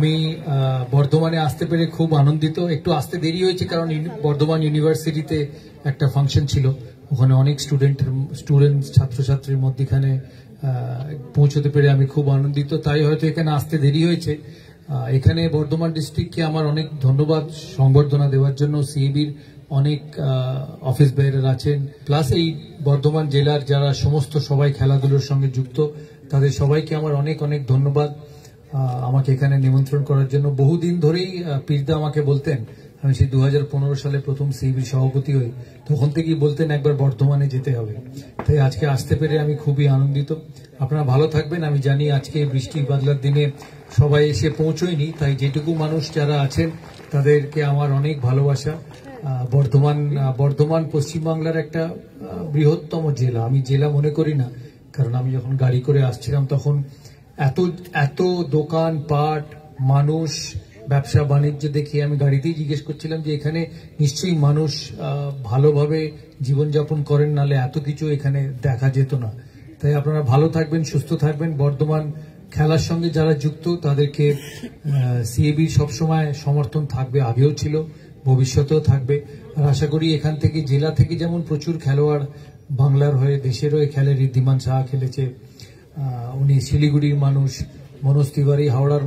আমি বর্ধমানে আসতে পেরে খুব আনন্দিত। একটু আসতে দেরি হয়েছে কারণ বর্ধমান ইউনিভার্সিটিতে একটা ফাংশন ছিল, ওখানে অনেক স্টুডেন্ট ছাত্রছাত্রীর মধ্যখানে পৌঁছতে পেরে আমি খুব আনন্দিত, তাই হয়তো এখানে আসতে দেরি হয়েছে। এখানে বর্ধমান ডিস্ট্রিক্টকে আমার অনেক ধন্যবাদ সংবর্ধনা দেওয়ার জন্য। সিএবির অনেক অফিস বেয়ারার আছেন, প্লাস এই বর্ধমান জেলার যারা সমস্ত সবাই খেলাধুলোর সঙ্গে যুক্ত, তাদের সবাইকে আমার অনেক অনেক ধন্যবাদ আমাকে এখানে নিমন্ত্রণ করার জন্য। বহুদিন ধরেই পীরদা আমাকে বলতেন, আমি সেই 2015 সালে প্রথম সিএবির সভাপতি হই, তখন থেকেই বলতেন একবার বর্ধমানে যেতে হবে। তাই আজকে আসতে পেরে আমি খুবই আনন্দিত। আপনারা ভালো থাকবেন। আমি জানি আজকে বৃষ্টি বাদলার দিনে সবাই এসে পৌঁছয়নি, তাই যেটুকু মানুষ যারা আছেন তাদেরকে আমার অনেক ভালোবাসা। বর্ধমান পশ্চিমবাংলার একটা বৃহত্তম জেলা, আমি জেলা মনে করি না, কারণ আমি যখন গাড়ি করে আসছিলাম তখন এত দোকান পাট, মানুষ, ব্যবসা বাণিজ্য দেখে আমি গাড়িতেই জিজ্ঞেস করছিলাম যে এখানে নিশ্চয়ই মানুষ ভালোভাবে জীবনযাপন করেন, নালে এত কিছু এখানে দেখা যেত না। তাই আপনারা ভালো থাকবেন, সুস্থ থাকবেন। বর্ধমান খেলার সঙ্গে যারা যুক্ত তাদেরকে সিএবি সবসময় সমর্থন থাকবে, আগেও ছিল, ভবিষ্যতেও থাকবে। আর আশা করি এখান থেকে জেলা থেকে যেমন প্রচুর খেলোয়াড় বাংলার হয়ে দেশের হয়ে খেলে, ঋদ্ধিমান সাহা খেলেছে, উনি শিলিগুড়ির মানুষ, মনোজ তিওয়ারি হাওড়ার